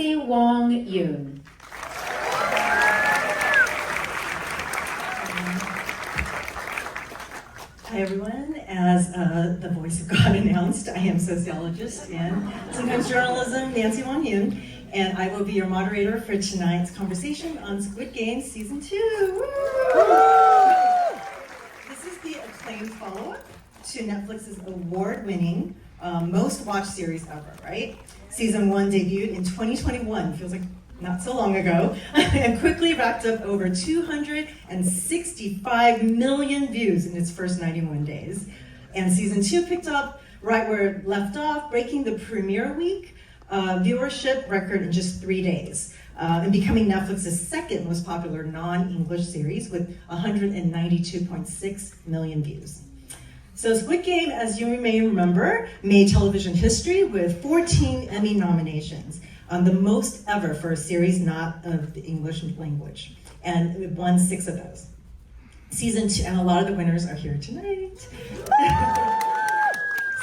Nancy Wong Yoon. Hi everyone, as the voice of God announced, I am sociologist in Singapore journalism, Nancy Wong Yoon, and I will be your moderator for tonight's conversation on Squid Game Season 2. This is the acclaimed follow-up to Netflix's award-winning most watched series ever, right? Season 1 debuted in 2021, feels like not so long ago, and quickly racked up over 265 million views in its first 91 days. And season 2 picked up right where it left off, breaking the premiere week viewership record in just 3 days, and becoming Netflix's second most popular non-English series with 192.6 million views. So Squid Game, as you may remember, made television history with 14 Emmy nominations, the most ever for a series not of the English language, and it won 6 of those. Season 2, and a lot of the winners are here tonight.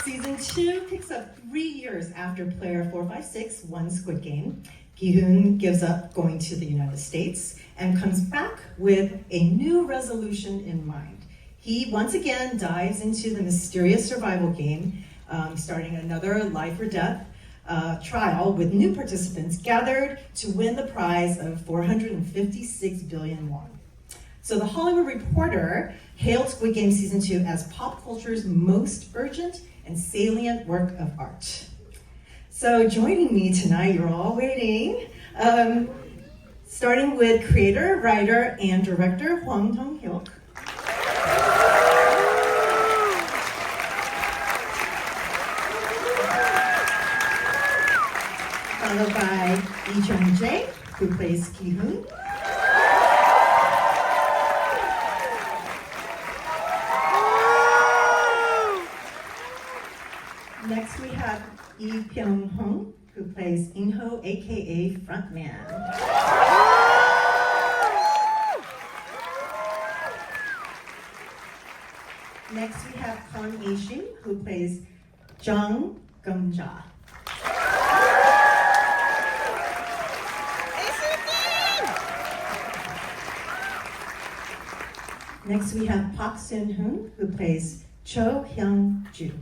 Season 2 picks up 3 years after player 456 won Squid Game. Gi-hoon gives up going to the United States and comes back with a new resolution in mind. He once again dives into the mysterious survival game, starting another life or death trial with new participants gathered to win the prize of 456 billion won. So The Hollywood Reporter hailed Squid Game Season 2 as pop culture's most urgent and salient work of art. So joining me tonight, you're all waiting, starting with creator, writer, and director Hwang Dong-hyuk. Followed by Lee Jung-jae, who plays Ki-hoon. Next we have Lee Pyung-hong, who plays In-ho, aka Frontman. Next we have Kwon Ae-shin, who plays Jung Geum-ja. Next we have Park Seon-hoon, who plays Cho Hyung-ju.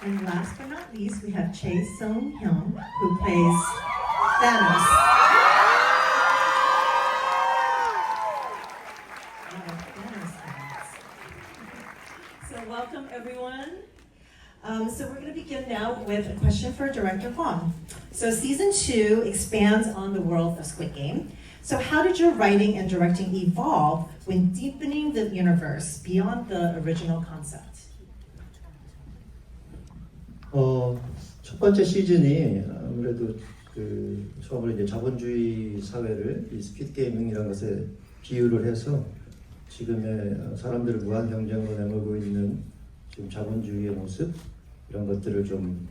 And last but not least, we have Chae Sung-hyun, who plays Thanos. So welcome everyone. So we're going to begin now with a question for Director Hwang. So season 2 expands on the world of Squid Game. So how did your writing and directing evolve when deepening the universe beyond the original concept? 첫 번째 시즌이 아무래도 처음으로 이제 자본주의 사회를 이 스퀴드 게이밍이라는 것에 비유를 해서 지금의 사람들을 무한 경쟁으로 내몰고 있는 지금 자본주의의 모습 이런 것들을 좀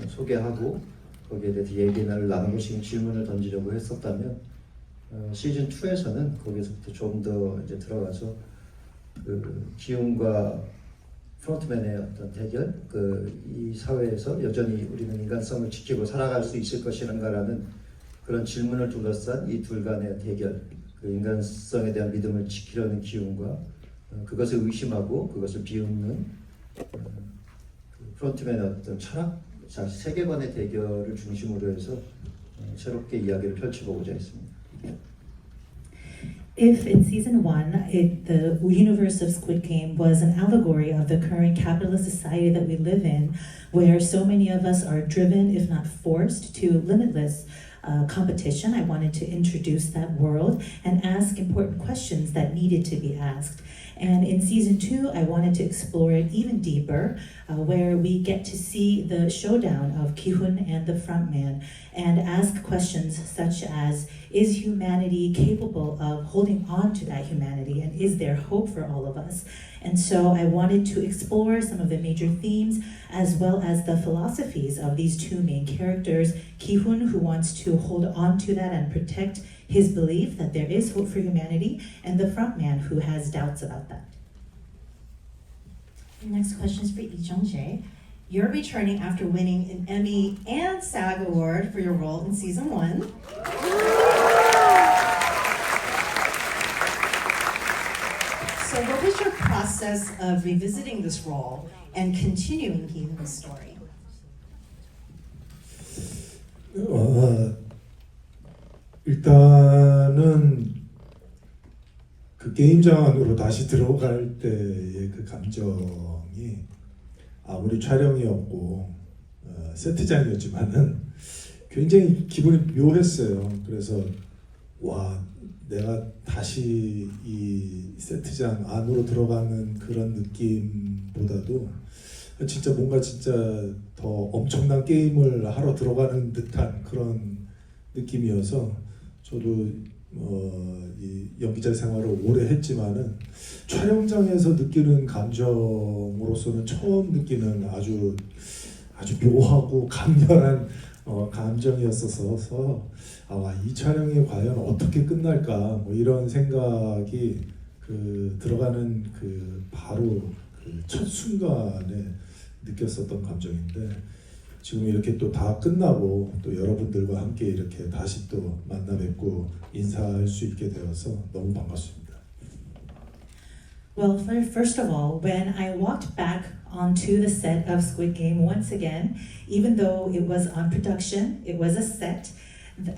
소개하고 거기에 대해서 얘기를 나누고 지금 질문을 던지려고 했었다면 시즌 2에서는 거기서부터 좀 더 이제 들어가서 기훈과 프론트맨의 어떤 대결, 이 사회에서 여전히 우리는 인간성을 지키고 살아갈 수 있을 것인가라는 그런 질문을 둘러싼 이 둘 간의 대결, 그 인간성에 대한 믿음을 지키려는 기훈과 그것을 의심하고 그것을 비웃는 프론트맨의 어떤 철학, 세계관의 대결을 중심으로 해서 새롭게 이야기를 펼쳐보고자 했습니다. If in season 1, the universe of Squid Game was an allegory of the current capitalist society that we live in, where so many of us are driven, if not forced, to limitless competition, I wanted to introduce that world and ask important questions that needed to be asked. And in season 2, I wanted to explore it even deeper, where we get to see the showdown of Ki-hoon and the frontman and ask questions such as, is humanity capable of holding on to that humanity, and is there hope for all of us? And so I wanted to explore some of the major themes as well as the philosophies of these two main characters, Ki-hoon, who wants to hold on to that and protect his belief that there is hope for humanity, and the front man who has doubts about that. Next question is for Lee Jung-jae. You're returning after winning an Emmy and SAG Award for your role in season 1. So what was your process of revisiting this role and continuing Ki-hoon's story? 일단은 그 게임장 안으로 다시 들어갈 때의 그 감정이 아무리 촬영이었고 세트장이었지만은 굉장히 기분이 묘했어요. 그래서 와, 내가 다시 이 세트장 안으로 들어가는 그런 느낌보다도 진짜 뭔가 진짜 더 엄청난 게임을 하러 들어가는 듯한 그런 느낌이어서 저도 이 연기자 생활을 오래 했지만은 촬영장에서 느끼는 감정으로서는 처음 느끼는 아주 묘하고 강렬한 감정이었어서 이 촬영이 과연 어떻게 끝날까 뭐 이런 생각이 그 들어가는 그 바로 그 첫 순간에 느꼈었던 감정인데 지금 이렇게 또 다 끝나고 또 여러분들과 함께 이렇게 다시 또 만나 뵙고 인사할 수 있게 되어서 너무 반갑습니다. Well, first of all, when I walked back onto the set of Squid Game once again, even though it was on production, it was a set,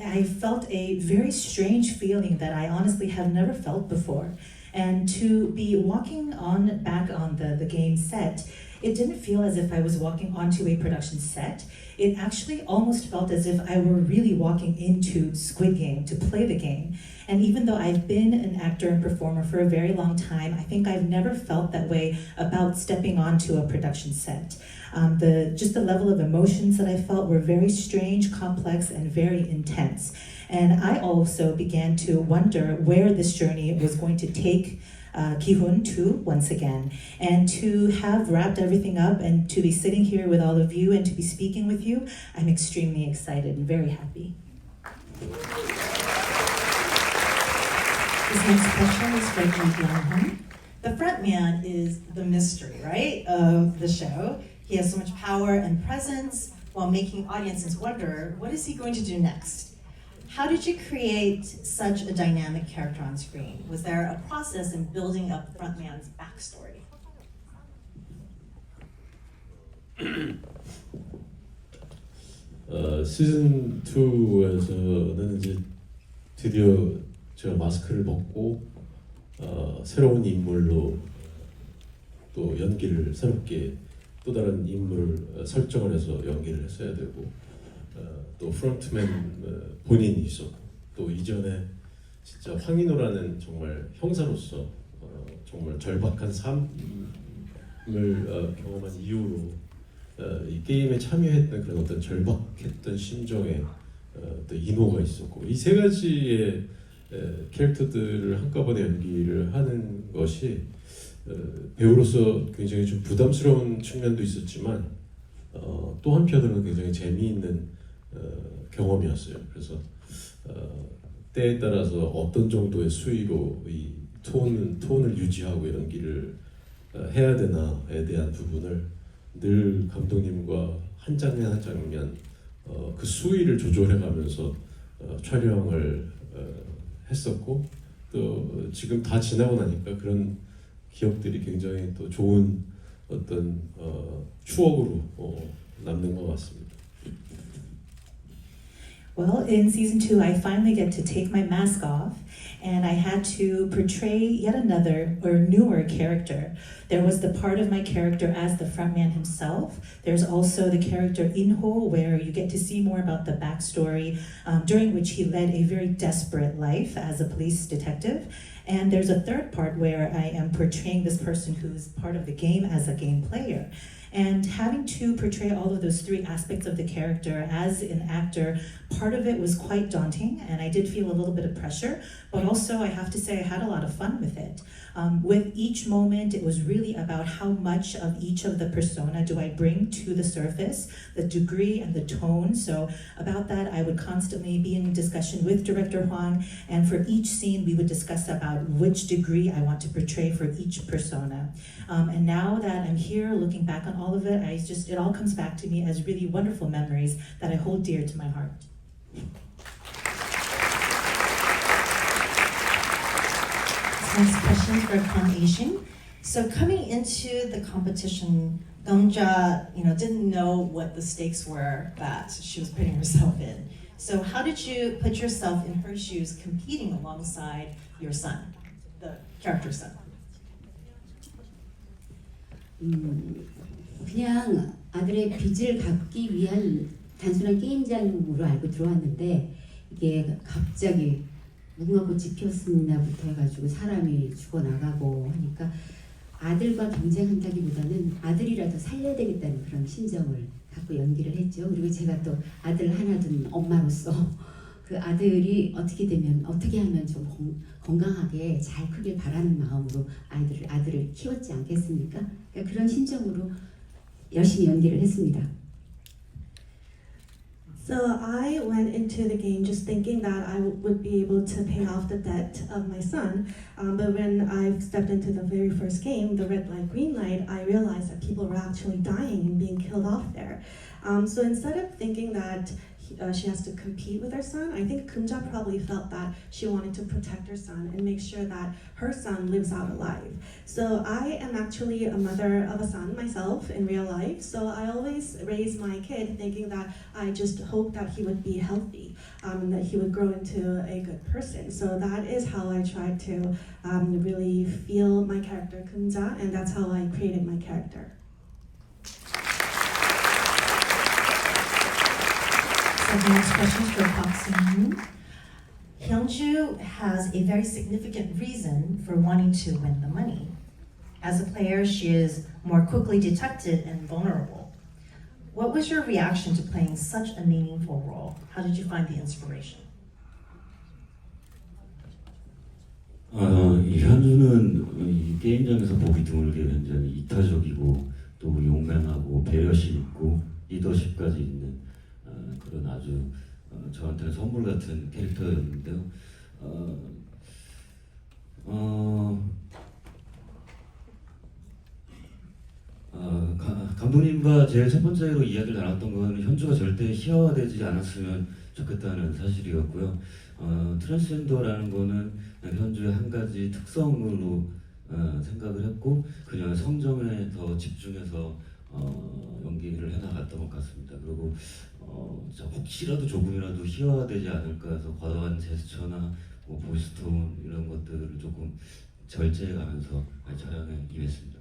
I felt a very strange feeling that I honestly have never felt before. And to be walking back on the game set, it didn't feel as if I was walking onto a production set. It actually almost felt as if I were really walking into Squid Game to play the game. And even though I've been an actor and performer for a very long time, I think I've never felt that way about stepping onto a production set. The level of emotions that I felt were very strange, complex, and very intense. And I also began to wonder where this journey was going to take Ki-hoon to once again. And to have wrapped everything up and to be sitting here with all of you and to be speaking with you, I'm extremely excited and very happy. This next question is for Lee Byung-hun. The frontman is the mystery, right, of the show. He has so much power and presence while making audiences wonder, what is he going to do next? How did you create such a dynamic character on screen? Was there a process in building up the frontman's backstory? 시즌 2에서는 이제 드디어 제가 마스크를 벗고 새로운 인물로 또 연기를 새롭게 또 다른 인물을 설정을 해서 연기를 했어야 되고 또 프론트맨 본인이 있었고 또 이전에 진짜 황인호라는 정말 형사로서 정말 절박한 삶을 경험한 이후로 이 게임에 참여했던 그런 어떤 절박했던 심정에 또 인호가 있었고 이 세 가지의 캐릭터들을 한꺼번에 연기를 하는 것이 배우로서 굉장히 좀 부담스러운 측면도 있었지만 또 한편으로는 굉장히 재미있는 경험이었어요. 그래서 때에 따라서 어떤 정도의 수위로 이 톤을 유지하고 연기를 해야 되나에 대한 부분을 늘 감독님과 한 장면 한 장면 그 수위를 조절해가면서 촬영을 했었고 또 지금 다 지나고 나니까 그런 기억들이 굉장히 또 좋은 어떤 추억으로 남는 것 같습니다. Well, in season 2, I finally get to take my mask off, and I had to portray yet another or newer character. There was the part of my character as the frontman himself. There's also the character In-ho, where you get to see more about the backstory, during which he led a very desperate life as a police detective. And there's a third part where I am portraying this person who's part of the game as a game player. And having to portray all of those three aspects of the character as an actor, part of it was quite daunting, and I did feel a little bit of pressure, but also I have to say I had a lot of fun with it. With each moment, it was really about how much of each of the persona do I bring to the surface, the degree and the tone. So about that, I would constantly be in discussion with Director Huang, and for each scene, we would discuss about which degree I want to portray for each persona. And now that I'm here, looking back on all of it, it all comes back to me as really wonderful memories that I hold dear to my heart. Next question for Kang Yixin. So coming into the competition, Dongja, didn't know what the stakes were that she was putting herself in. So how did you put yourself in her shoes, competing alongside your son, the character son? 그냥 아들의 빚을 갚기 위한 단순한 게임장으로 알고 들어왔는데 이게 갑자기 무궁화 꽃이 피었습니다부터 해가지고 사람이 죽어나가고 하니까 아들과 경쟁한다기보다는 아들이라도 살려야 되겠다는 그런 심정을 갖고 연기를 했죠. 그리고 제가 또 아들 하나 둔 엄마로서 그 아들이 어떻게 하면 좀 건강하게 잘 크길 바라는 마음으로 아들을 키웠지 않겠습니까? 그러니까 그런 심정으로 열심히 연기를 했습니다. So I went into the game just thinking that I would be able to pay off the debt of my son. But when I stepped into the very first game, the red light, green light, I realized that people were actually dying and being killed off there. So instead of thinking that she has to compete with her son, I think Kumja probably felt that she wanted to protect her son and make sure that her son lives out alive. So I am actually a mother of a son myself in real life. So I always raise my kid thinking that I just hope that he would be healthy and that he would grow into a good person. So that is how I tried to really feel my character Kumja, and that's how I created my character. So the next question is for Park Seung-hoon. Hyungju has a very significant reason for wanting to win the money. As a player, she is more quickly detected and vulnerable. What was your reaction to playing such a meaningful role? How did you find the inspiration? 이 현주는 이 게임장에서 보기 드물게 굉장히 이타적이고 또 용맹하고 배려심 있고 리더십까지 있는 그런 아주 저한테는 선물 같은 캐릭터였는데요. 감독님과 제일 첫 번째로 이야기를 나눴던 거는 현주가 절대 희화화되지 않았으면 좋겠다는 사실이었고요. 트랜스젠더라는 거는 현주의 한 가지 특성으로 생각을 했고 그녀의 성정에 더 집중해서 연기를 해나갔던 것 같습니다. 그리고 혹시라도 조금이라도 희화화되지 않을까 해서 과도한 제스처나 보이스톤 이런 것들을 조금 절제해가면서 촬영에 임했습니다.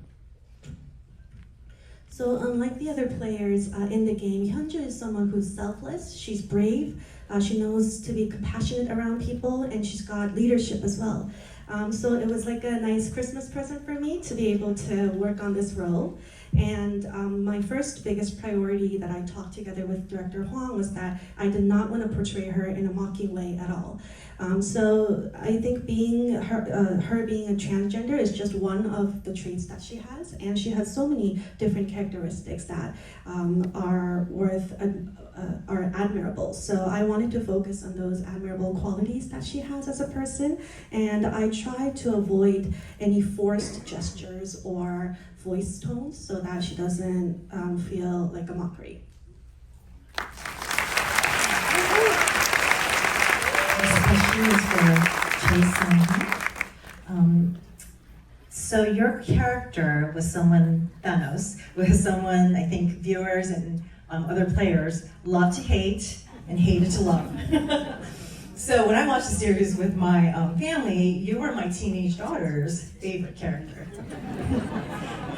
So unlike the other players in the game, Hyunju is someone who's selfless, she's brave, she knows to be compassionate around people, and she's got leadership as well. So it was like a nice Christmas present for me to be able to work on this role. And my first biggest priority that I talked together with Director Huang was that I did not want to portray her in a mocking way at all. So I think her being a transgender is just one of the traits that she has, and she has so many different characteristics that are admirable. So I wanted to focus on those admirable qualities that she has as a person, and I tried to avoid any forced gestures or voice tones so that she doesn't feel like a mockery. This question is for Choi Sung-hoon. So your character was someone, Thanos, was someone I think viewers and other players love to hate and hated to love. So when I watched the series with my family, you were my teenage daughter's favorite character.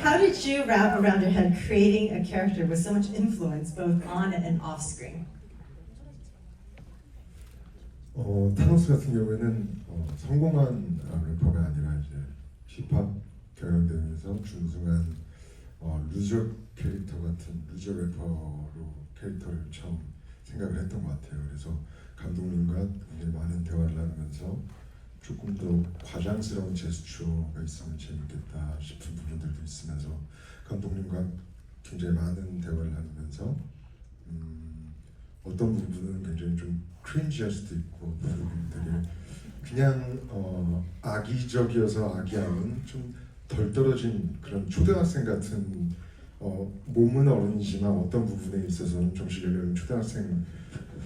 How did you wrap around your head creating a character with so much influence both on and off screen? 타노스 같은 경우에는 성공한 래퍼가 아니라 이제 힙합 경연대회에서 준승한 루저 루저 캐릭터 같은 루저 래퍼로 캐릭터를 처음 생각을 했던 것 같아요. 그래서 감독님과 굉장히 많은 대화를 나누면서 조금 더 과장스러운 제스처가 있으면 재밌겠다 싶은 부분들도 있으면서 감독님과 굉장히 많은 대화를 나누면서 어떤 부분은 굉장히 좀 크린지할 수도 있고 되게 그냥 악의적이어서 악이 아닌 좀 덜 떨어진 그런 초등학생 같은 몸은 어른이지만 어떤 부분에 있어서는 정신 연령은 초등학생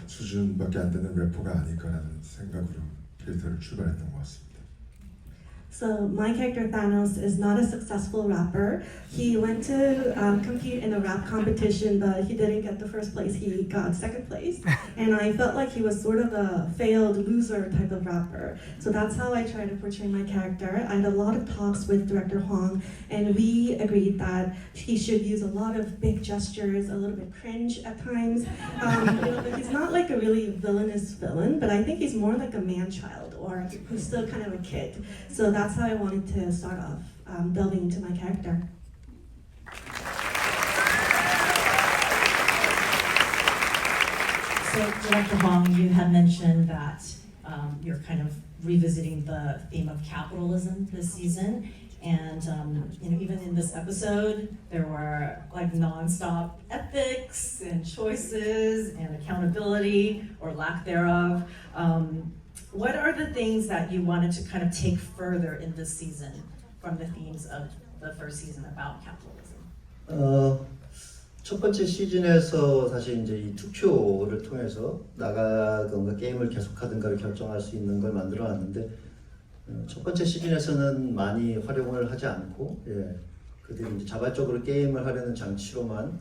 수준밖에 안 되는 래퍼가 아닐까라는 생각으로 캐릭터를 출발했던 것 같습니다. So my character Thanos is not a successful rapper. He went to compete in a rap competition, but he didn't get the first place. He got second place, and I felt like he was sort of a failed loser type of rapper. So that's how I tried to portray my character. I had a lot of talks with director Hong, and we agreed that he should use a lot of big gestures, a little bit cringe at times. But he's not like a really villainous villain, but I think he's more like a man-child or who's still kind of a kid. So that's how I wanted to start off delving into my character. So, Director Hong, you had mentioned that you're kind of revisiting the theme of capitalism this season, and even in this episode, there were like nonstop ethics and choices and accountability or lack thereof. What are the things that you wanted to kind of take further in this season from the themes of the first season about capitalism? 첫 번째 시즌에서 사실 이제 이 투표를 통해서 나가든가 게임을 계속하든가를 결정할 수 있는 걸 만들어 놨는데 첫 번째 시즌에서는 많이 활용을 하지 않고 그들이 이제 자발적으로 게임을 하려는 장치로만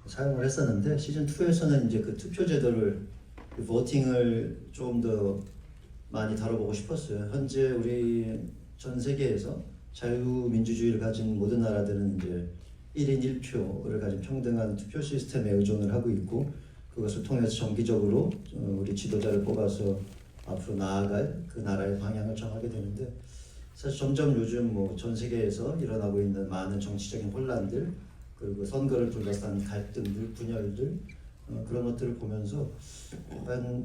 사용을 했었는데 시즌 2에서는 이제 그 투표 제도를 그 보팅을 좀 더 많이 다뤄보고 싶었어요. 현재 우리 전 세계에서 자유민주주의를 가진 모든 나라들은 이제 1인 1표를 가진 평등한 투표 시스템에 의존을 하고 있고 그것을 통해서 정기적으로 우리 지도자를 뽑아서 앞으로 나아갈 그 나라의 방향을 정하게 되는데 사실 점점 요즘 뭐 전 세계에서 일어나고 있는 많은 정치적인 혼란들 그리고 선거를 둘러싼 갈등들, 분열들 그런 것들을 보면서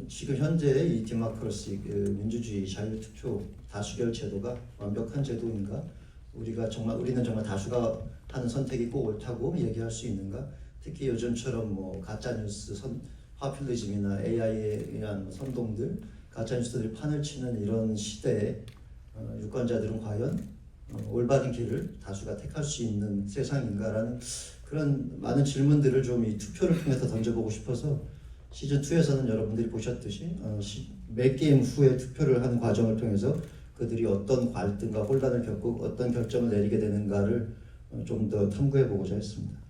지금 현재 이 디모크라시 민주주의 자유투표 다수결 제도가 완벽한 제도인가 우리는 정말 다수가 하는 선택이 꼭 옳다고 얘기할 수 있는가 특히 요즘처럼 뭐 가짜뉴스 파퓰리즘이나 AI에 의한 선동들 가짜뉴스들이 판을 치는 이런 시대에 유권자들은 과연 올바른 길을 다수가 택할 수 있는 세상인가라는 그런 많은 질문들을 좀 이 투표를 통해서 던져보고 싶어서 시즌 2에서는 여러분들이 보셨듯이 매 게임 후에 투표를 하는 과정을 통해서 그들이 어떤 갈등과 혼란을 겪고 어떤 결정을 내리게 되는가를 좀 더 탐구해보고자 했습니다.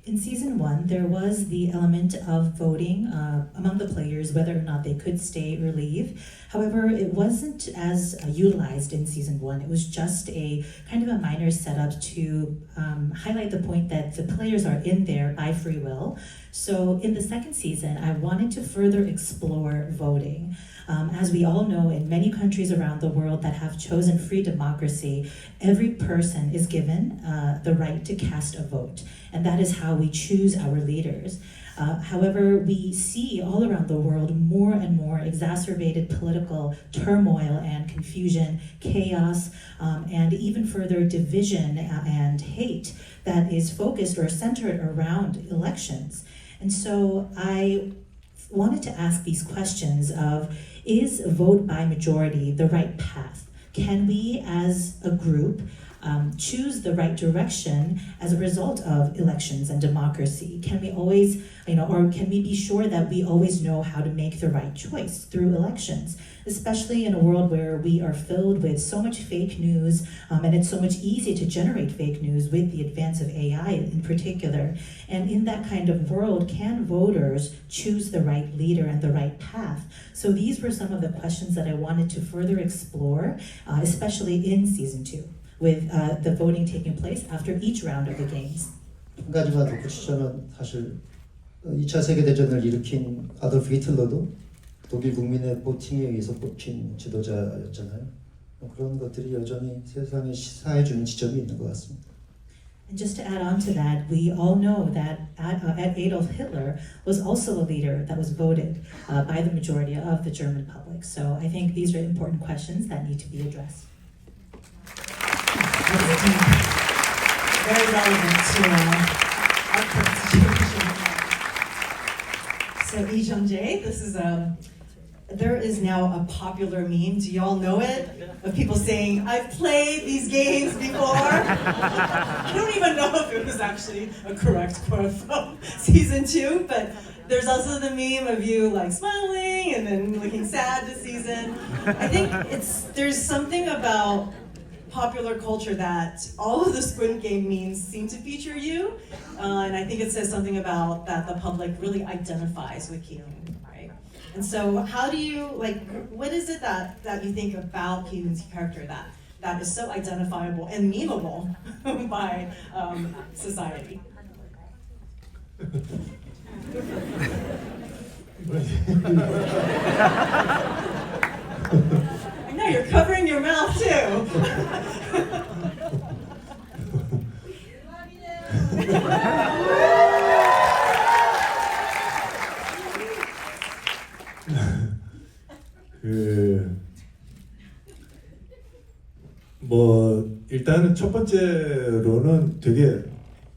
In season 1, there was the element of voting among the players whether or not they could stay or leave. However, it wasn't as utilized in season 1. It was just a kind of a minor setup to highlight the point that the players are in there by free will. So in the second season, I wanted to further explore voting. As we all know, in many countries around the world that have chosen free democracy, every person is given the right to cast a vote, and that is how we choose our leaders. However, we see all around the world more and more exacerbated political turmoil and confusion, chaos, and even further division and hate that is focused or centered around elections. And so I wanted to ask these questions of, is vote by majority the right path? Can we as a group choose the right direction as a result of elections and democracy? Can we always, or can we be sure that we always know how to make the right choice through elections? Especially in a world where we are filled with so much fake news, and it's so much easier to generate fake news with the advance of AI in particular. And in that kind of world, can voters choose the right leader and the right path? So these were some of the questions that I wanted to further explore, especially in season 2, with the voting taking place after each round of the games. 한 가지만 덧붙이자면 사실 2차 세계대전을 일으킨 아돌프 히틀러도 독일 국민의 보팅에 의해서 뽑힌 지도자였잖아요. 그런 것들이 여전히 세상에 시사해주는 지점이 있는 것 같습니다. And just to add on to that, we all know that Adolf Hitler was also a leader that was voted by the majority of the German public. So I think these are important questions that need to be addressed. Very relevant to our current situation. So Lee Jung-jae, this is there is now a popular meme, do y'all know it? Of people saying, I've played these games before. I don't even know if it was actually a correct quote from season 2, but there's also the meme of you like smiling and then looking sad this season. I think there's something about popular culture that all of the Squid Game memes seem to feature you, and I think it says something about that the public really identifies with Ki-hoon, right? And so how do you, what is it that you think about Ki-hoon's character that is so identifiable and memeable by society? I know, you're covering your mouth too. 일단은 첫 번째로는 되게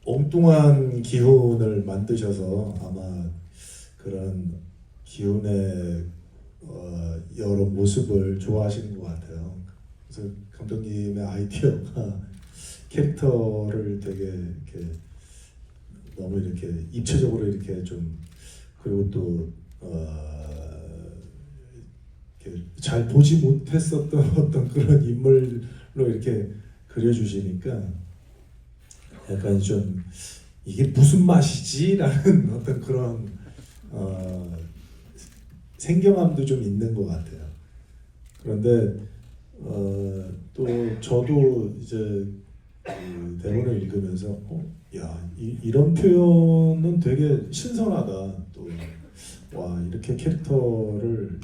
엉뚱한 기훈을 만드셔서 아마 그런 기훈의 여러 모습을 좋아하시는 것 같아요. 그래서 감독님의 아이디어가 캐릭터를 되게 이렇게 너무 이렇게 입체적으로 이렇게 좀, 그리고 또 이렇게 잘 보지 못했었던 어떤 그런 인물로 이렇게 그려주시니까 약간 좀 이게 무슨 맛이지라는 어떤 그런 생경함도 좀 있는 것 같아요. 그런데 또 저도 이제 그 대본을 읽으면서 이런 표현은 되게 신선하다. 또 와, 이렇게 캐릭터를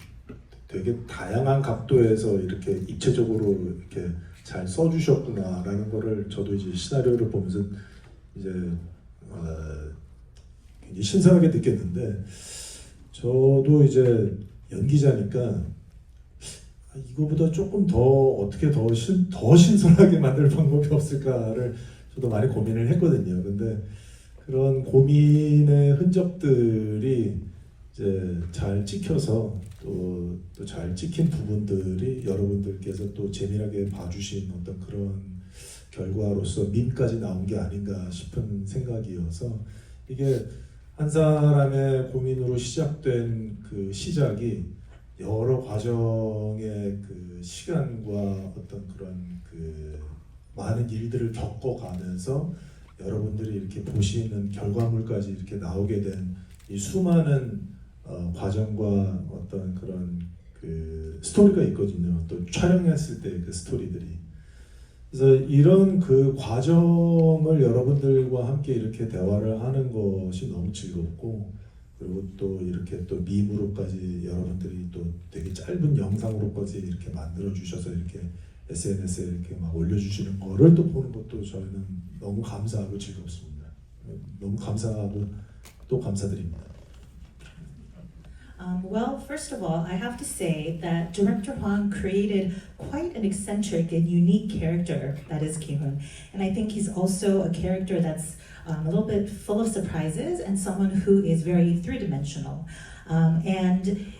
되게 다양한 각도에서 이렇게 입체적으로 이렇게 잘 써주셨구나라는 거를 저도 이제 시나리오를 보면서 이제 굉장히 신선하게 느꼈는데, 저도 이제 연기자니까 이거보다 조금 더 어떻게 더 신선하게 만들 방법이 없을까를 저도 많이 고민을 했거든요. 근데 그런 고민의 흔적들이 이제 잘 찍혀서 또 잘 찍힌 부분들이 여러분들께서 또 재미나게 봐주신 어떤 그런 결과로서 밈까지 나온 게 아닌가 싶은 생각이어서, 이게 한 사람의 고민으로 시작된 그 시작이 여러 과정의 그 시간과 어떤 그런 그 많은 일들을 겪어가면서 여러분들이 이렇게 보시는 결과물까지 이렇게 나오게 된 이 수많은 과정과 어떤 그런 그 스토리가 있거든요. 또 촬영했을 때 그 스토리들이. 그래서 이런 그 과정을 여러분들과 함께 이렇게 대화를 하는 것이 너무 즐겁고, 그리고 또 이렇게 또 밈으로까지 여러분들이 또 되게 짧은 영상으로까지 이렇게 만들어 주셔서 이렇게 SNS에 이렇게 막 올려주시는 거를 또 보는 것도 저희는 너무 감사하고 즐겁습니다. 너무 감사하고 또 감사드립니다. Well, first of all, I have to say that Director Hwang created quite an eccentric and unique character that is Ki-hoon. And I think he's also a character that's a little bit full of surprises and someone who is very three-dimensional. And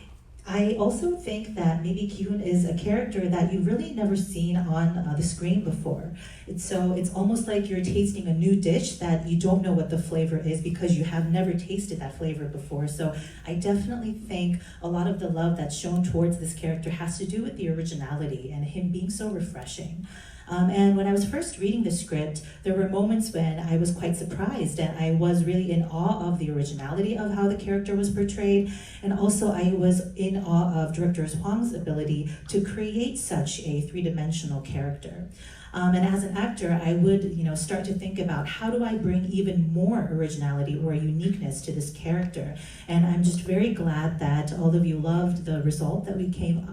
I also think that maybe Ki-hoon is a character that you've really never seen on the screen before. It's almost like you're tasting a new dish that you don't know what the flavor is because you have never tasted that flavor before. So I definitely think a lot of the love that's shown towards this character has to do with the originality and him being so refreshing. And when I was first reading the script, there were moments when I was quite surprised and I was really in awe of the originality of how the character was portrayed. And also I was in awe of Director Hwang's ability to create such a three-dimensional character. And as an actor, I would, start to think about how do I bring even more originality or uniqueness to this character. And I'm just very glad that all of you loved the result that we came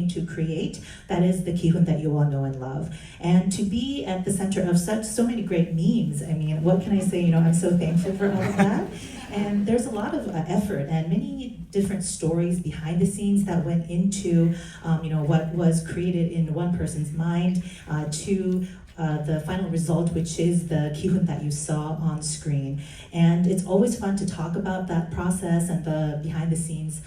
to create. That is the Ki-hoon that you all know and love. And to be at the center of so many great memes. I mean, what can I say? I'm so thankful for all of that. And there's a lot of effort and many different stories behind the scenes that went into, what was created in one person's mind to the final result, which is the Ki-hoon that you saw on screen. And it's always fun to talk about that process and the behind the scenes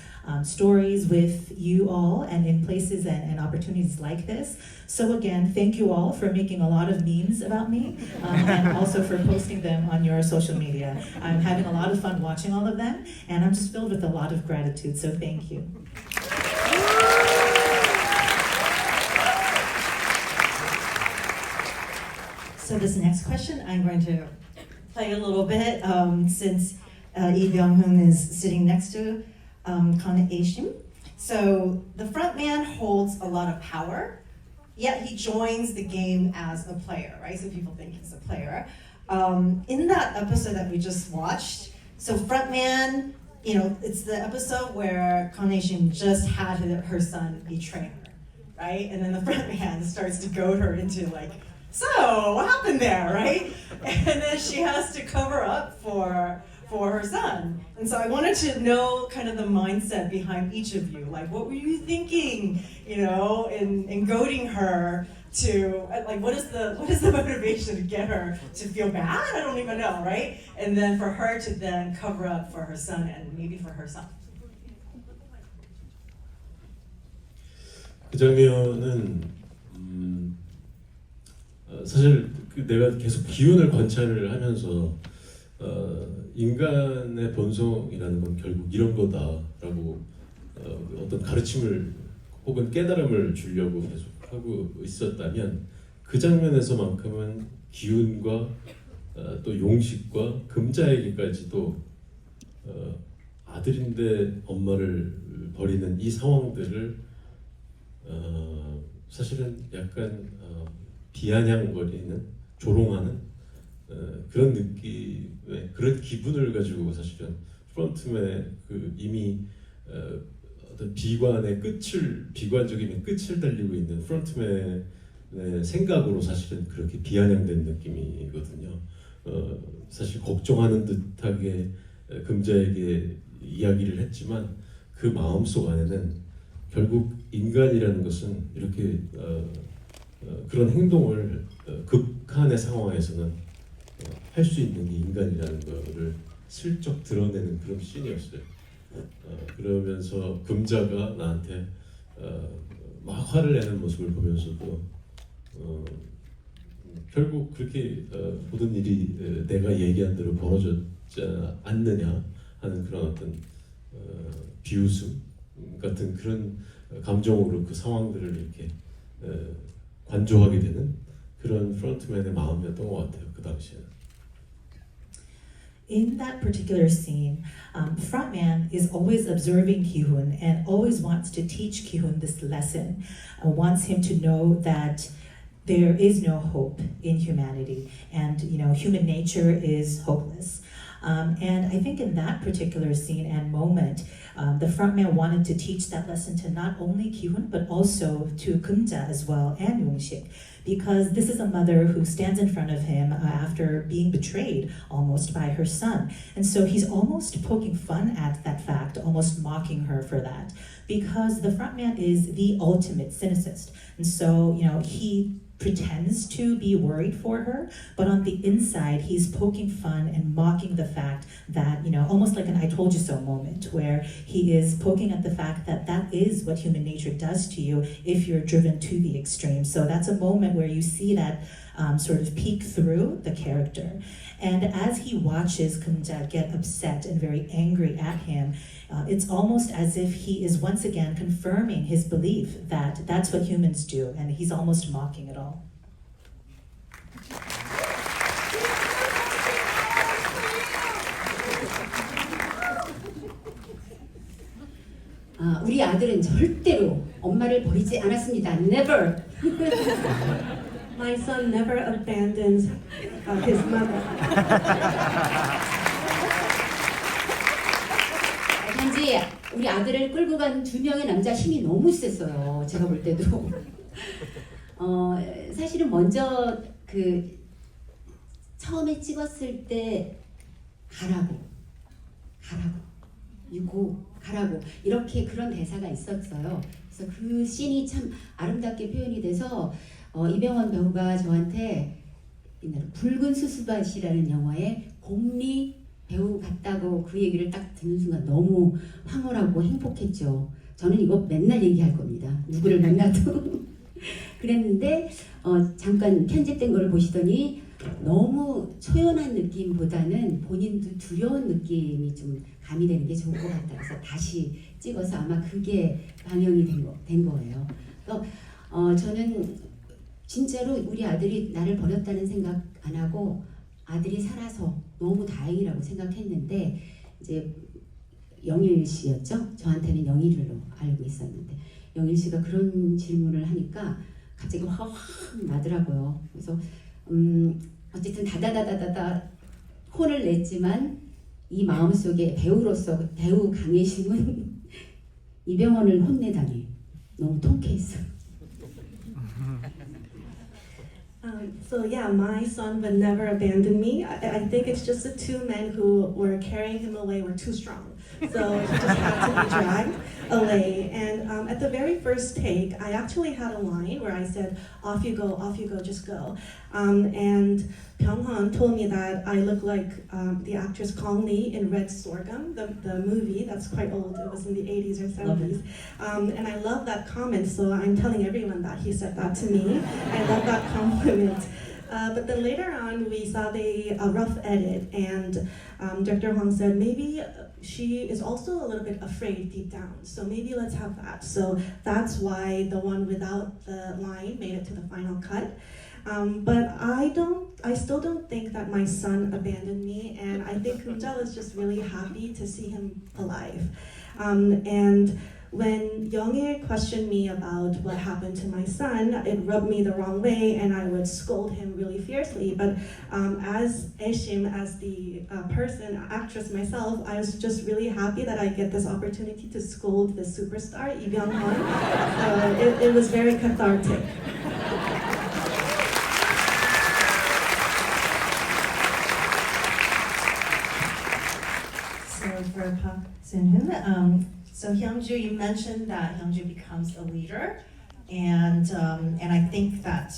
stories with you all and in places and opportunities like this. So again, thank you all for making a lot of memes about me and also for posting them on your social media. I'm having a lot of fun watching all of them, and I'm just filled with a lot of gratitude, so thank you. So this next question, I'm going to play a little bit since Lee Byung-hun is sitting next to Kang Ae-shim. So the front man holds a lot of power, yet he joins the game as a player, right? So people think he's a player. In that episode that we just watched, so front man, it's the episode where Kang Ae-shim just had her son betray her, right? And then the front man starts to goad her into like, so what happened there, right? And then she has to cover up for her son. And so I wanted to know kind of the mindset behind each of you. Like, what were you thinking, in goading her to, like, what is the motivation to get her to feel bad? I don't even know, right? And then for her to then cover up for her son and maybe for herself. 그 장면은 사실 내가 계속 기운을 관찰을 하면서 인간의 본성이라는 건 결국 이런 거다라고 어떤 가르침을 혹은 깨달음을 주려고 계속 하고 있었다면 그 장면에서만큼은 기운과 또 용식과 금자에게까지도 아들인데 엄마를 버리는 이 상황들을 사실은 약간 비아냥거리는 조롱하는 그런 느낌의 그런 기분을 가지고 사실은 프론트맨의 그 이미 어떤 비관적인 끝을 달리고 있는 프론트맨의 생각으로 사실은 그렇게 비아냥된 느낌이거든요. 사실 걱정하는 듯하게 금자에게 이야기를 했지만 그 마음속 안에는 결국 인간이라는 것은 이렇게 그런 행동을 극한의 상황에서는 할 수 있는 게 인간이라는 거를 슬쩍 드러내는 그런 씬이었어요. 그러면서 금자가 나한테 막 화를 내는 모습을 보면서도 결국 그렇게 모든 일이 내가 얘기한 대로 벌어졌지 않느냐 하는 그런 어떤 비웃음 같은 그런 감정으로 그 상황들을 이렇게 관조하게 되는 그런 프론트맨의 마음이었던 것 같아요. 그 당시에는. In that particular scene, Frontman is always observing Ki-hoon and always wants to teach Ki-hoon this lesson, wants him to know that there is no hope in humanity and human nature is hopeless. And I think in that particular scene and moment, the frontman wanted to teach that lesson to not only Ki-hoon but also to Kumja as well and Yong-sik, because this is a mother who stands in front of him after being betrayed almost by her son. And so he's almost poking fun at that fact, almost mocking her for that, because the frontman is the ultimate cynicist. And so, he pretends to be worried for her, but on the inside, he's poking fun and mocking the fact that, almost like an I told you so moment, where he is poking at the fact that that is what human nature does to you if you're driven to the extreme. So that's a moment where you see that sort of peek through the character. And as he watches Kumja get upset and very angry at him, it's almost as if he is once again confirming his belief that that's what humans do, and he's almost mocking it all. 우리 아들은 절대로 엄마를 버리지 않았습니다. Never. My son never abandons his mother. 단지 우리 아들을 끌고 간 두 명의 남자 힘이 너무 셌어요. 제가 볼 때도. 사실은 먼저 그 처음에 찍었을 때 가라고 유고 가라고 이렇게 그런 대사가 있었어요. 그래서 그 씬이 참 아름답게 표현이 돼서 이병헌 배우가 저한테 옛날에 붉은 수수밭이라는 영화에 곰리 배우 같다고 그 얘기를 딱 듣는 순간 너무 황홀하고 행복했죠. 저는 이거 맨날 얘기할 겁니다. 누구를 만나도. 그랬는데 잠깐 편집된 걸 보시더니 너무 초연한 느낌보다는 본인도 두려운 느낌이 좀 가미되는 게 좋을 것 같다. 그래서 다시 찍어서 아마 그게 방영이 된 거예요. 그래서 저는 진짜로 우리 아들이 나를 버렸다는 생각 안 하고 아들이 살아서 너무 다행이라고 생각했는데 이제 영일 씨였죠? 저한테는 영일로 알고 있었는데 영일 씨가 그런 질문을 하니까 갑자기 화가 확 나더라고요. 그래서 어쨌든 다다다다다다 혼을 냈지만 이 마음속에 배우로서 배우 강혜심은 이병헌을 혼내다니 너무 통쾌했어요. So yeah, my son would never abandon me. I think it's just the two men who were carrying him away were too strong. So he just had to be dragged away. And at the very first take, I actually had a line where I said, off you go, just go. And Byung-hun told me that I look like the actress Kong Lee in Red Sorghum, the movie. That's quite old. It was in the 80s or 70s. And I love that comment, so I'm telling everyone that he said that to me. I love that compliment. But then later on, we saw the rough edit, and Director Hwang said maybe she is also a little bit afraid deep down. So maybe let's have that. So that's why the one without the line made it to the final cut. But I still don't think that my son abandoned me, and I think Kumjal is just really happy to see him alive. And when Young-il questioned me about what happened to my son, it rubbed me the wrong way, and I would scold him really fiercely. But as Aeshim, as the actress myself, I was just really happy that I get this opportunity to scold the superstar, Lee Byung-hun. It was very cathartic. So for Park Sin-hoon, so Hyungju, you mentioned that Hyungju becomes a leader, and I think that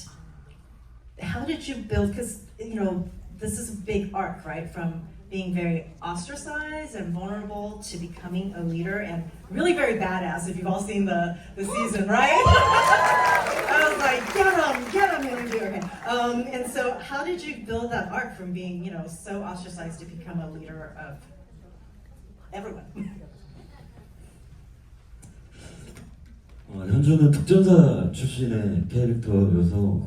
how did you build? Because this is a big arc, right? From being very ostracized and vulnerable to becoming a leader and really very badass. If you've all seen the season, right? I was like, get him, Hyungju. Okay. And so, how did you build that arc from being so ostracized to become a leader of everyone? 현주는 특전사 출신의 캐릭터여서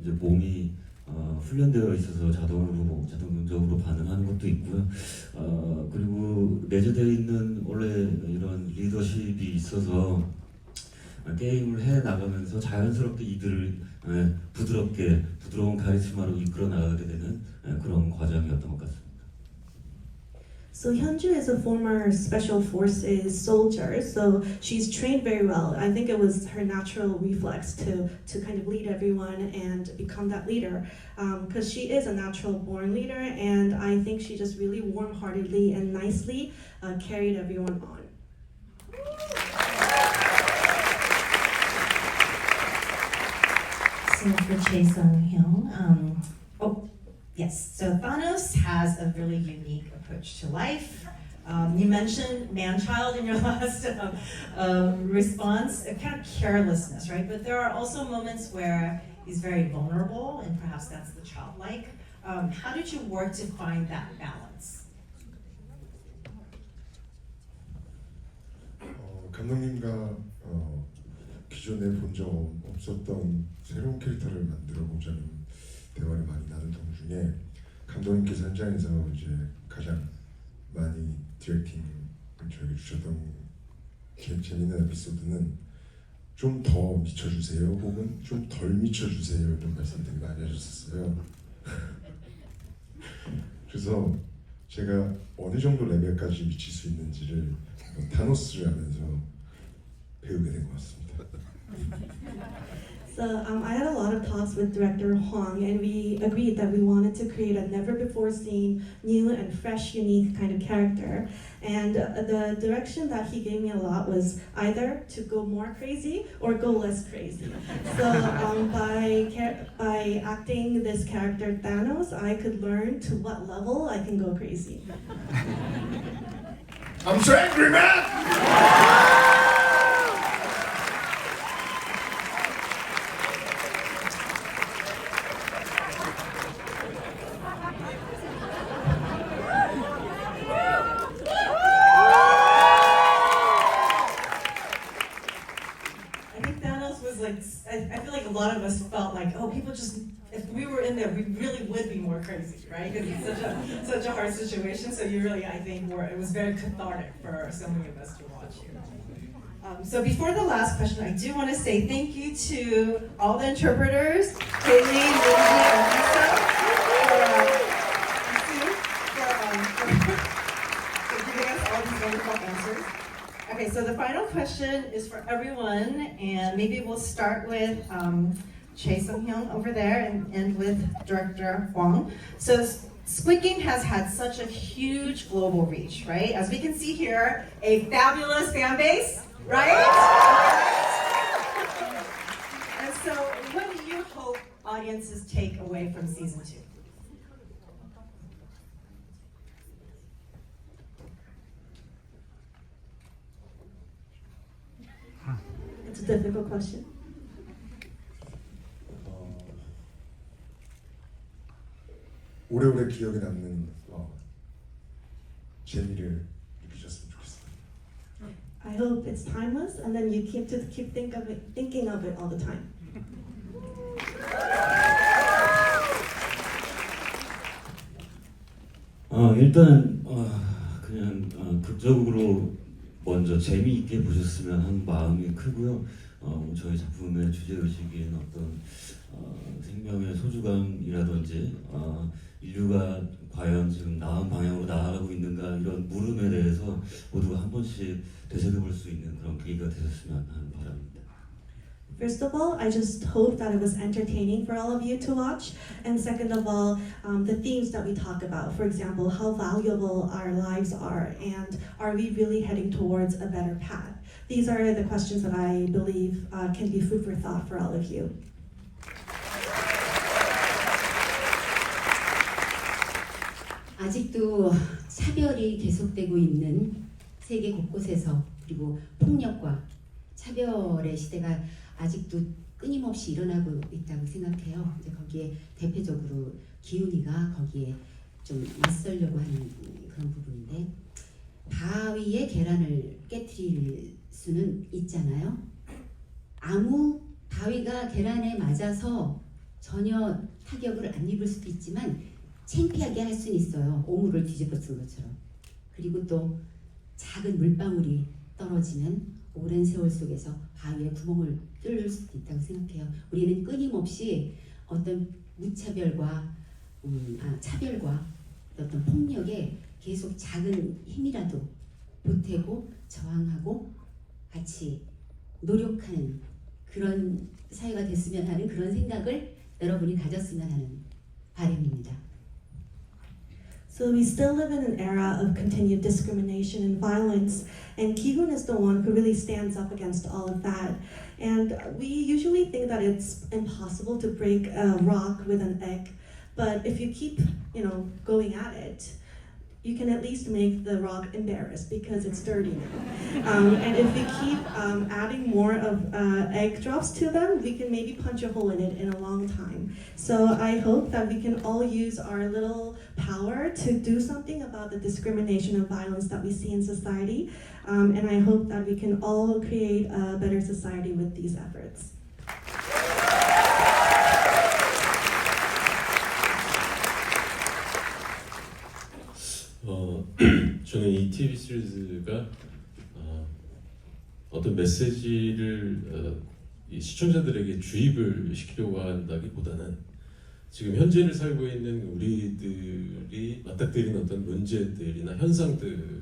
이제 몸이 훈련되어 있어서 자동적으로 반응하는 것도 있고요. 그리고 내재되어 있는 원래 이런 리더십이 있어서 게임을 해 나가면서 자연스럽게 이들을 부드러운 카리스마로 이끌어 나가게 되는 그런 과정이었던 것 같습니다. So Hyunju is a former special forces soldier, so she's trained very well. I think it was her natural reflex to kind of lead everyone and become that leader, because she is a natural born leader, and I think she just really warm-heartedly and nicely carried everyone on. So for Chae Sung-hyun, yes, so Thanos has a really unique approach to life. You mentioned man-child in your last response, a kind of carelessness, right? But there are also moments where he's very vulnerable, and perhaps that's the childlike. How did you work to find that balance? 감독님과 기존에 본 적 없었던 새로운 캐릭터를 만들어 보자는 대화를 많이 나누던 중에 감독님께서 현장에서 이제 가장 많이 디렉팅을 저에게 주셨던 재밌는 에피소드는 좀 더 미쳐주세요 혹은 좀 덜 미쳐주세요 이런 말씀 되게 많이 하셨었어요. 그래서 제가 어느 정도 레벨까지 미칠 수 있는지를 타노스를 하면서 배우게 된 것 같습니다. So I had a lot of talks with director Huang, and we agreed that we wanted to create a never-before-seen, new and fresh, unique kind of character. And the direction that he gave me a lot was either to go more crazy or go less crazy. So by acting this character Thanos, I could learn to what level I can go crazy. I'm so angry, man! I think Thanos was like, I feel like a lot of us felt like, oh, people just, if we were in there, we really would be more crazy, right? Because it's such a hard situation. So you really, I think, it was very cathartic for so many of us to watch you. So before the last question, I do want to say thank you to all the interpreters, Kayleen, Lindsay, and Lisa, for giving us all these wonderful answers. Okay, so the final question is for everyone, and maybe we'll start with Chae Sung-hyun over there and end with Director Huang. So Squid Game has had such a huge global reach, right? As we can see here, a fabulous fan base, right? And so what do you hope audiences take away from season 2? It's a difficult question. 오래오래 기억에 남는 재미를 느끼셨으면 좋겠습니다. I hope it's timeless, and then you keep thinking of it all the time. 일단 그냥 극적으로 먼저 재미있게 보셨으면 하는 마음이 크고요. 저희 작품의 주제 의식인 어떤 생명의 소중함이라든지 인류가 과연 지금 나은 방향으로 나아가고 있는가 이런 물음에 대해서 모두가 한 번씩 되새겨볼 수 있는 그런 계기가 되셨으면 하는 바람입니다. First of all, I just hope that it was entertaining for all of you to watch. And second of all, the themes that we talk about. For example, how valuable our lives are, and are we really heading towards a better path? These are the questions that I believe can be food for thought for all of you. 아직도 차별이 계속되고 있는 세계 곳곳에서, 그리고 폭력과 차별의 시대가 아직도 끊임없이 일어나고 있다고 생각해요. 이제 거기에 대표적으로 기훈이가 거기에 좀 맞서려고 하는 그런 부분인데, 바위에 계란을 깨트릴 수는 있잖아요. 바위가 계란에 맞아서 전혀 타격을 안 입을 수도 있지만 창피하게 할 수는 있어요. 오물을 뒤집어 쓴 것처럼. 그리고 또 작은 물방울이 떨어지면 오랜 세월 속에서 바위에 구멍을 뚫을 수도 있다고 생각해요. 우리는 끊임없이 어떤 무차별과 차별과 어떤 폭력에 계속 작은 힘이라도 보태고 저항하고 같이 노력하는 그런 사회가 됐으면 하는 그런 생각을 여러분이 가졌으면 하는 바람입니다. So we still live in an era of continued discrimination and violence, and Ki-hoon is the one who really stands up against all of that. And we usually think that it's impossible to break a rock with an egg, but if you keep, going at it, you can at least make the rock embarrassed because it's dirty now. And if we keep adding more of egg drops to them, we can maybe punch a hole in it in a long time. So I hope that we can all use our little power to do something about the discrimination and violence that we see in society. And I hope that we can all create a better society with these efforts. 저는 이 TV 시리즈가 어떤 메시지를 이 시청자들에게 주입을 시키려고 한다기보다는 지금 현재를 살고 있는 우리들이 맞닥뜨리는 어떤 문제들이나 현상들을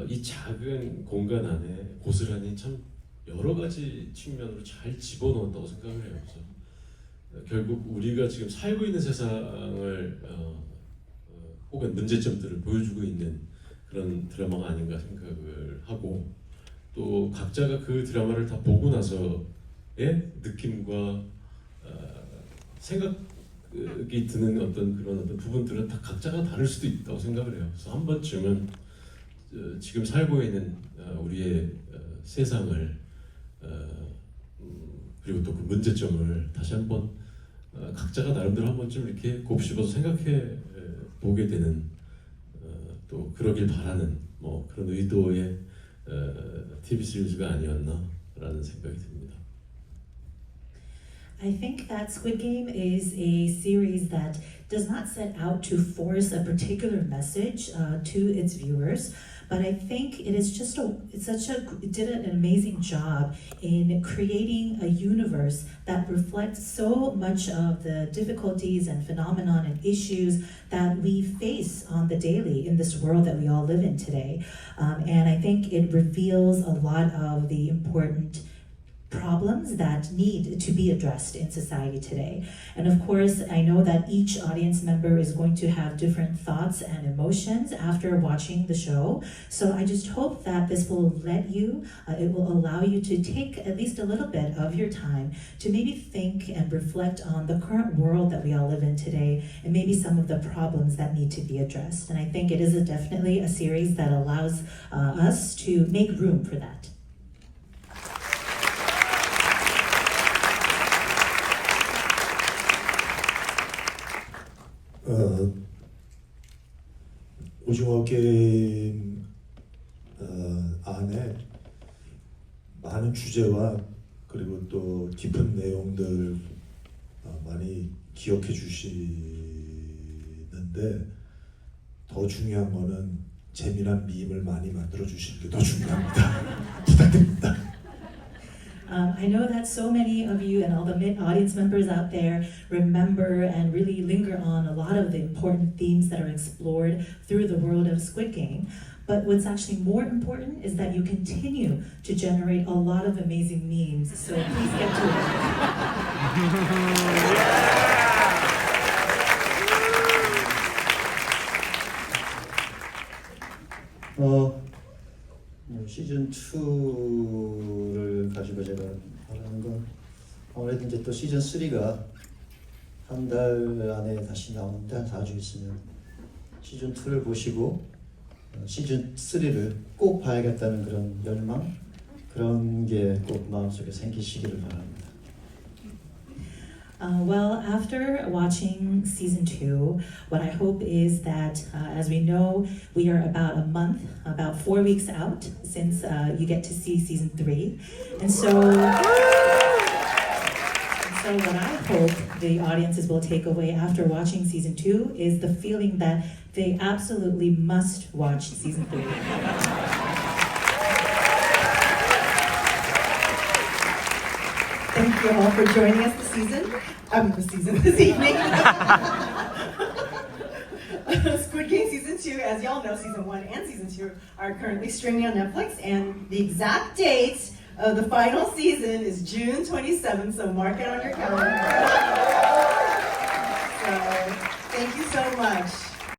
이 작은 공간 안에 고스란히 참 여러 가지 측면으로 잘 집어넣었다고 생각을 해요. 그래서 결국 우리가 지금 살고 있는 세상을 혹은 문제점들을 보여주고 있는 그런 드라마가 아닌가 생각을 하고, 또 각자가 그 드라마를 다 보고 나서의 느낌과 생각이 드는 어떤 그런 어떤 부분들은 다 각자가 다를 수도 있다고 생각을 해요. 그래서 한 번쯤은 지금 살고 있는 우리의 세상을 그리고 또 그 문제점을 다시 한번 각자가 나름대로 한 번쯤 이렇게 곱씹어서 생각해 보게 되는 또 그러길 바라는 뭐 그런 의도의 TV 시리즈가 아니었나라는 생각이 듭니다. I think that Squid Game is a series that does not set out to force a particular message to its viewers, but I think it is just it did an amazing job in creating a universe that reflects so much of the difficulties and phenomenon and issues that we face on the daily in this world that we all live in today. And I think it reveals a lot of the important problems that need to be addressed in society today. And of course, I know that each audience member is going to have different thoughts and emotions after watching the show. So I just hope that this will let you, it will allow you to take at least a little bit of your time to maybe think and reflect on the current world that we all live in today and maybe some of the problems that need to be addressed. And I think it is definitely a series that allows us to make room for that. 오징어 게임 안에 많은 주제와 그리고 또 깊은 내용들 많이 기억해 주시는데 더 중요한 거는 재미난 밈을 많이 만들어 주시는 게 더 중요합니다. 부탁드립니다. I know that so many of you and all the audience members out there remember and really linger on a lot of the important themes that are explored through the world of Squid Game. But what's actually more important is that you continue to generate a lot of amazing memes. So please get to 뭐 시즌 2를 가지고 제가 말하는 건 아무래도 이제 또 시즌 3가 한 달 안에 다시 나오는데 한 4주 있으면 시즌 2를 보시고 시즌 3를 꼭 봐야겠다는 그런 열망, 그런 게 꼭 마음속에 생기시기를 바랍니다. Well, after watching season 2, what I hope is that, as we know, we are about a month, about 4 weeks out since you get to see season 3. And so what I hope the audiences will take away after watching season 2 is the feeling that they absolutely must watch season 3. Thank you all for joining us this evening. Squid Game Season 2, as y'all know, Season 1 and Season 2 are currently streaming on Netflix, and the exact date of the final season is June 27th, so mark it on your calendar. So, thank you so much.